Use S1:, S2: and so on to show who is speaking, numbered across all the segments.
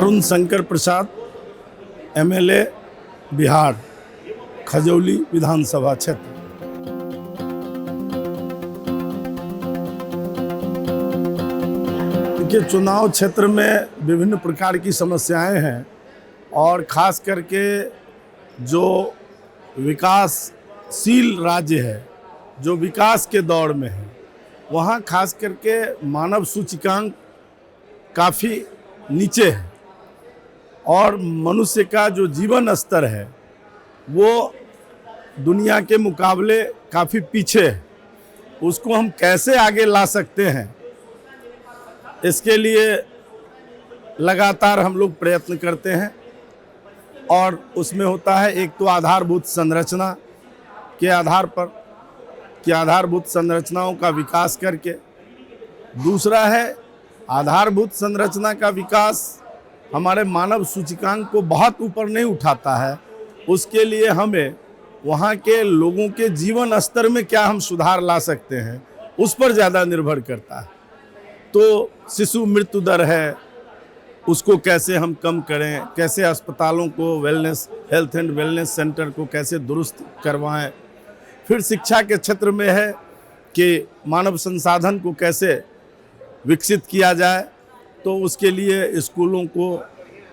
S1: Arun Shankar Prasad, MLA Bihar, Khajauli विधानसभा क्षेत्र। देखिए, चुनाव क्षेत्र में विभिन्न प्रकार की समस्याएं हैं और खास करके जो विकासशील राज्य है, जो विकास के दौर में है, वहाँ खास करके मानव सूचकांक काफ़ी नीचे है और मनुष्य का जो जीवन स्तर है वो दुनिया के मुकाबले काफ़ी पीछे है। उसको हम कैसे आगे ला सकते हैं, इसके लिए लगातार हम लोग प्रयत्न करते हैं और उसमें होता है एक तो आधारभूत संरचना के आधार पर कि आधारभूत संरचनाओं का विकास करके, दूसरा है आधारभूत संरचना का विकास हमारे मानव सूचकांक को बहुत ऊपर नहीं उठाता है, उसके लिए हमें वहाँ के लोगों के जीवन स्तर में क्या हम सुधार ला सकते हैं उस पर ज़्यादा निर्भर करता है। तो शिशु मृत्यु दर है, उसको कैसे हम कम करें, कैसे अस्पतालों को wellness health and wellness centre को कैसे दुरुस्त करवाएं। फिर शिक्षा के क्षेत्र में है कि मानव संसाधन को कैसे विकसित किया जाए, तो उसके लिए स्कूलों को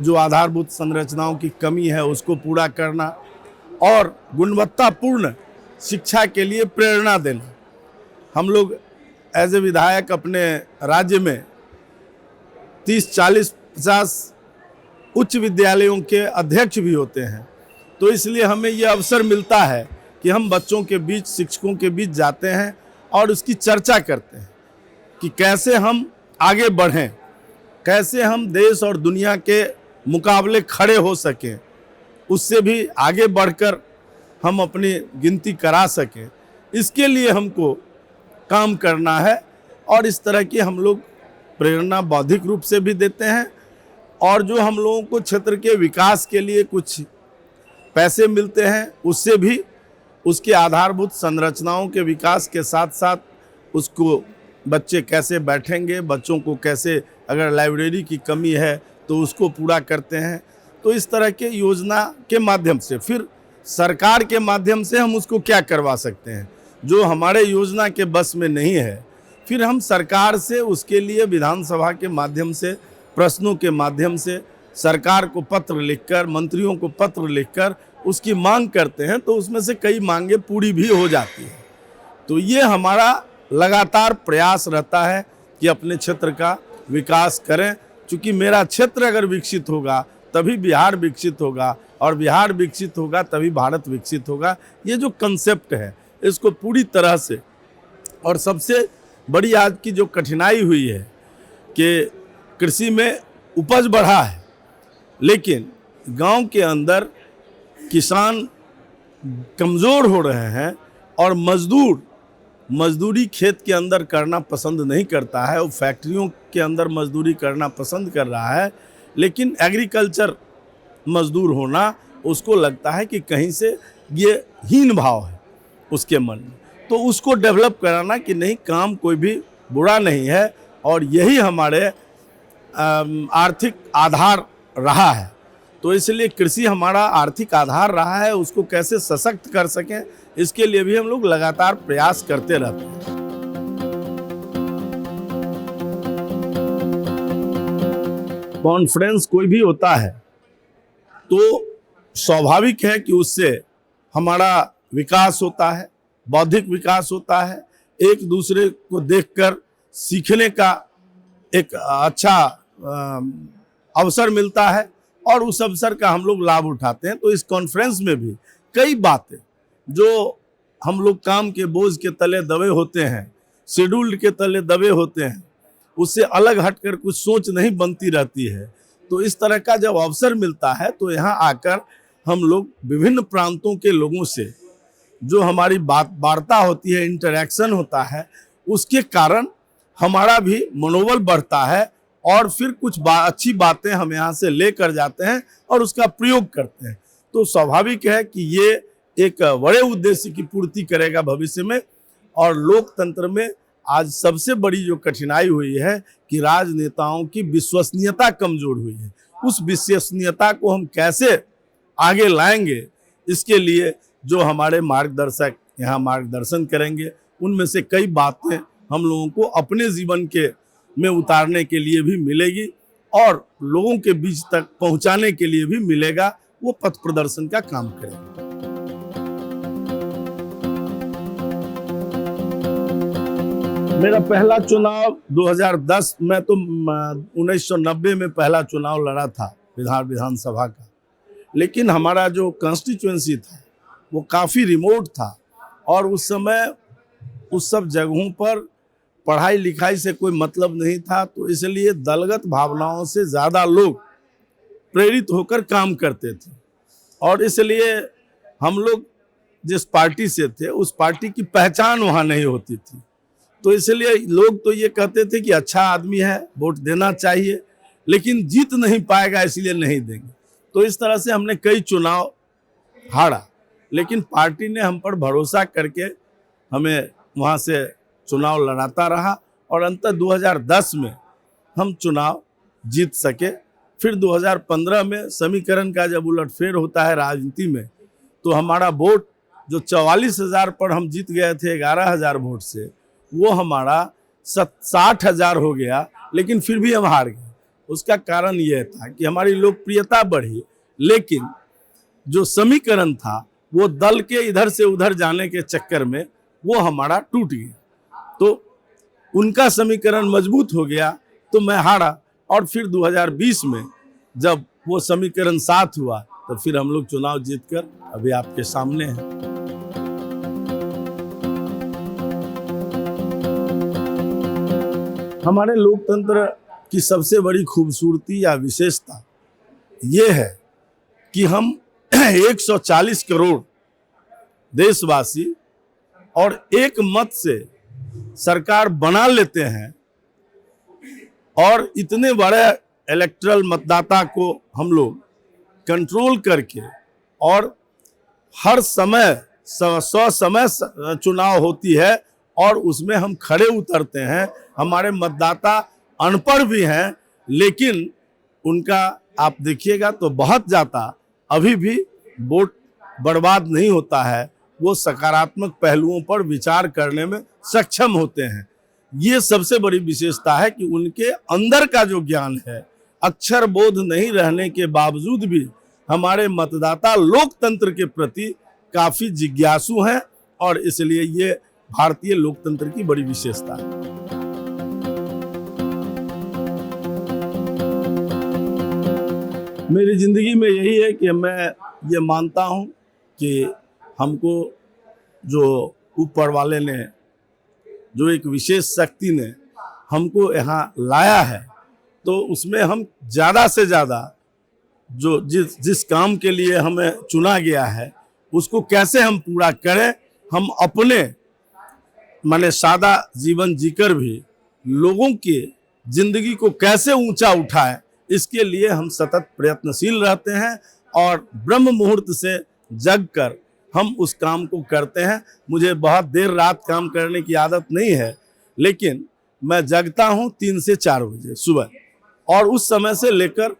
S1: जो आधारभूत संरचनाओं की कमी है उसको पूरा करना और गुणवत्तापूर्ण शिक्षा के लिए प्रेरणा देना। हम लोग एज ए विधायक अपने राज्य में 30, 40, 50 उच्च विद्यालयों के अध्यक्ष भी होते हैं, तो इसलिए हमें ये अवसर मिलता है कि हम बच्चों के बीच, शिक्षकों के बीच जाते हैं और उसकी चर्चा करते हैं कि कैसे हम आगे बढ़ें, कैसे हम देश और दुनिया के मुकाबले खड़े हो सकें, उससे भी आगे बढ़कर हम अपनी गिनती करा सकें। इसके लिए हमको काम करना है और इस तरह की हम लोग प्रेरणा बौद्धिक रूप से भी देते हैं और जो हम लोगों को क्षेत्र के विकास के लिए कुछ पैसे मिलते हैं उससे भी उसके आधारभूत संरचनाओं के विकास के साथ साथ उसको बच्चे कैसे बैठेंगे, बच्चों को कैसे, अगर लाइब्रेरी की कमी है तो उसको पूरा करते हैं। तो इस तरह के योजना के माध्यम से फिर सरकार के माध्यम से हम उसको क्या करवा सकते हैं जो हमारे योजना के बस में नहीं है, फिर हम सरकार से उसके लिए विधानसभा के माध्यम से, प्रश्नों के माध्यम से सरकार को पत्र लिखकर, मंत्रियों को पत्र लिखकर उसकी मांग करते हैं, तो उसमें से कई मांगें पूरी भी हो जाती हैं। तो ये हमारा लगातार प्रयास रहता है कि अपने क्षेत्र का विकास करें, क्योंकि मेरा क्षेत्र अगर विकसित होगा तभी बिहार विकसित होगा और बिहार विकसित होगा तभी भारत विकसित होगा। ये जो कंसेप्ट है इसको पूरी तरह से, और सबसे बड़ी आज की जो कठिनाई हुई है कि कृषि में उपज बढ़ा है लेकिन गांव के अंदर किसान कमज़ोर हो रहे हैं और मजदूरी खेत के अंदर करना पसंद नहीं करता है, वो फैक्ट्रियों के अंदर मजदूरी करना पसंद कर रहा है, लेकिन एग्रीकल्चर मजदूर होना उसको लगता है कि कहीं से ये हीन भाव है उसके मन में। तो उसको डेवलप कराना कि नहीं, काम कोई भी बुरा नहीं है और यही हमारे आर्थिक आधार रहा है। तो इसलिए कृषि हमारा आर्थिक आधार रहा है, उसको कैसे सशक्त कर सकें इसके लिए भी हम लोग लगातार प्रयास करते रहते हैं। कॉन्फ्रेंस कोई भी होता है तो स्वाभाविक है कि उससे हमारा विकास होता है, बौद्धिक विकास होता है, एक दूसरे को देखकर सीखने का एक अच्छा अवसर मिलता है और उस अवसर का हम लोग लाभ उठाते हैं। तो इस कॉन्फ्रेंस में भी कई बातें जो हम लोग काम के बोझ के तले दबे होते हैं, शेड्यूल्ड के तले दबे होते हैं, उससे अलग हटकर कुछ सोच नहीं बनती रहती है। तो इस तरह का जब अवसर मिलता है तो यहाँ आकर हम लोग विभिन्न प्रांतों के लोगों से जो हमारी वार्ता होती है, इंटरेक्शन होता है, उसके कारण हमारा भी मनोबल बढ़ता है और फिर कुछ अच्छी बातें हम यहाँ से लेकर जाते हैं और उसका प्रयोग करते हैं। तो स्वाभाविक है कि ये एक बड़े उद्देश्य की पूर्ति करेगा भविष्य में। और लोकतंत्र में आज सबसे बड़ी जो कठिनाई हुई है कि राजनेताओं की विश्वसनीयता कमजोर हुई है। उस विश्वसनीयता को हम कैसे आगे लाएंगे, इसके लिए जो हमारे मार्गदर्शक यहाँ मार्गदर्शन करेंगे, उनमें से कई बातें हम लोगों को अपने जीवन के में उतारने के लिए भी मिलेगी और लोगों के बीच तक पहुंचाने के लिए भी मिलेगा। वो पथ प्रदर्शन का काम करेंगे। मेरा पहला चुनाव 2010 में, तो 1990 में पहला चुनाव लड़ा था विधानसभा का, लेकिन हमारा जो कॉन्स्टिट्यूएंसी था वो काफ़ी रिमोट था और उस समय उस सब जगहों पर पढ़ाई लिखाई से कोई मतलब नहीं था, तो इसलिए दलगत भावनाओं से ज़्यादा लोग प्रेरित होकर काम करते थे और इसलिए हम लोग जिस पार्टी से थे उस पार्टी की पहचान वहाँ नहीं होती थी। तो इसलिए लोग तो ये कहते थे कि अच्छा आदमी है, वोट देना चाहिए, लेकिन जीत नहीं पाएगा इसलिए नहीं देंगे। तो इस तरह से हमने कई चुनाव हारा, लेकिन पार्टी ने हम पर भरोसा करके हमें वहाँ से चुनाव लड़ाता रहा और अंततः 2010 में हम चुनाव जीत सके। फिर 2015 में समीकरण का जब उलटफेर होता है राजनीति में, तो हमारा वोट जो 44,000 पर हम जीत गए थे 11,000 वोट से, वो हमारा 60,000 हो गया, लेकिन फिर भी हम हार गए। उसका कारण यह था कि हमारी लोकप्रियता बढ़ी, लेकिन जो समीकरण था वो दल के इधर से उधर जाने के चक्कर में वो हमारा टूट गया। तो उनका समीकरण मजबूत हो गया तो मैं हारा और फिर 2020 में जब वो समीकरण साथ हुआ तो फिर हम लोग चुनाव जीतकर अभी आपके सामने हैं। हमारे लोकतंत्र की सबसे बड़ी खूबसूरती या विशेषता ये है कि हम 140 करोड़ देशवासी और एक मत से सरकार बना लेते हैं और इतने बड़े इलेक्टरल मतदाता को हम लोग कंट्रोल करके और हर समय समय चुनाव होती है और उसमें हम खड़े उतरते हैं। हमारे मतदाता अनपढ़ भी हैं, लेकिन उनका आप देखिएगा तो बहुत जाता अभी भी वोट बर्बाद नहीं होता है। वो सकारात्मक पहलुओं पर विचार करने में सक्षम होते हैं। ये सबसे बड़ी विशेषता है कि उनके अंदर का जो ज्ञान है, अक्षर बोध नहीं रहने के बावजूद भी हमारे मतदाता लोकतंत्र के प्रति काफी जिज्ञासु हैं और इसलिए ये भारतीय लोकतंत्र की बड़ी विशेषता है। मेरी जिंदगी में यही है कि मैं ये मानता हूँ कि हमको जो ऊपर वाले ने, जो एक विशेष शक्ति ने हमको यहाँ लाया है, तो उसमें हम ज़्यादा से ज़्यादा जो जिस काम के लिए हमें चुना गया है उसको कैसे हम पूरा करें। हम अपने माने सादा जीवन जीकर भी लोगों की जिंदगी को कैसे ऊंचा उठाएं, इसके लिए हम सतत प्रयत्नशील रहते हैं और ब्रह्म मुहूर्त से जग कर हम उस काम को करते हैं। मुझे बहुत देर रात काम करने की आदत नहीं है, लेकिन मैं जगता हूँ 3 से 4 बजे सुबह और उस समय से लेकर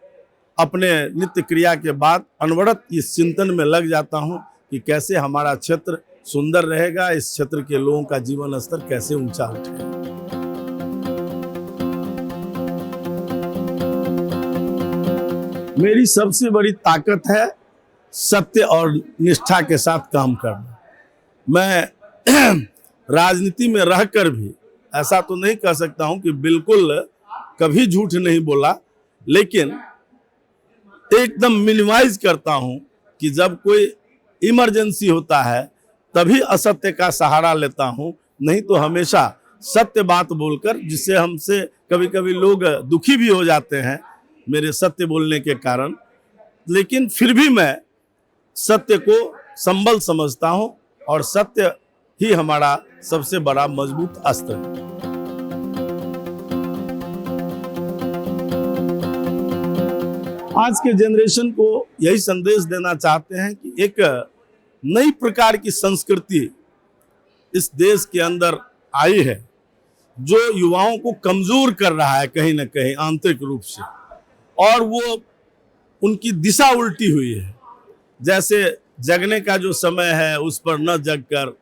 S1: अपने नित्य क्रिया के बाद अनवरत इस चिंतन में लग जाता हूँ कि कैसे हमारा क्षेत्र सुंदर रहेगा, इस क्षेत्र के लोगों का जीवन स्तर कैसे ऊंचा उठेगा। मेरी सबसे बड़ी ताकत है सत्य और निष्ठा के साथ काम करना। मैं राजनीति में रहकर भी ऐसा तो नहीं कह सकता हूं कि बिल्कुल कभी झूठ नहीं बोला, लेकिन एकदम मिनिमाइज करता हूं कि जब कोई इमरजेंसी होता है तभी असत्य का सहारा लेता हूं, नहीं तो हमेशा सत्य बात बोलकर, जिससे हमसे कभी कभी लोग दुखी भी हो जाते हैं मेरे सत्य बोलने के कारण, लेकिन फिर भी मैं सत्य को संबल समझता हूं और सत्य ही हमारा सबसे बड़ा मजबूत अस्त्र है। आज के जनरेशन को यही संदेश देना चाहते हैं कि एक नई प्रकार की संस्कृति इस देश के अंदर आई है जो युवाओं को कमजोर कर रहा है कहीं ना कहीं आंतरिक रूप से, और वो उनकी दिशा उल्टी हुई है। जैसे जगने का जो समय है उस पर न जगकर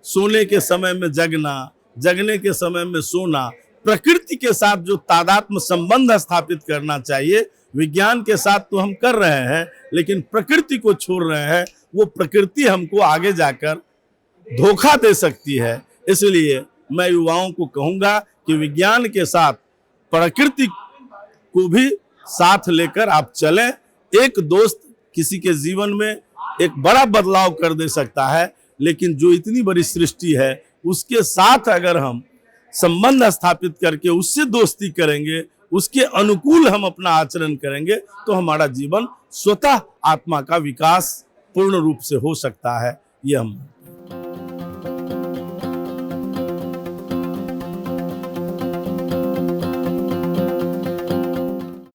S1: सोने के समय में जगना, जगने के समय में सोना, प्रकृति के साथ जो तादात्म्य संबंध स्थापित करना चाहिए विज्ञान के साथ तो हम कर रहे हैं, लेकिन प्रकृति को छोड़ रहे हैं। वो प्रकृति हमको आगे जाकर धोखा दे सकती है। इसलिए मैं युवाओं को कहूँगा कि विज्ञान के साथ प्रकृति को भी साथ लेकर आप चलें। एक दोस्त किसी के जीवन में एक बड़ा बदलाव कर दे सकता है, लेकिन जो इतनी बड़ी सृष्टि है उसके साथ अगर हम संबंध स्थापित करके उससे दोस्ती करेंगे, उसके अनुकूल हम अपना आचरण करेंगे, तो हमारा जीवन स्वतः आत्मा का विकास पूर्ण रूप से हो सकता है। ये हम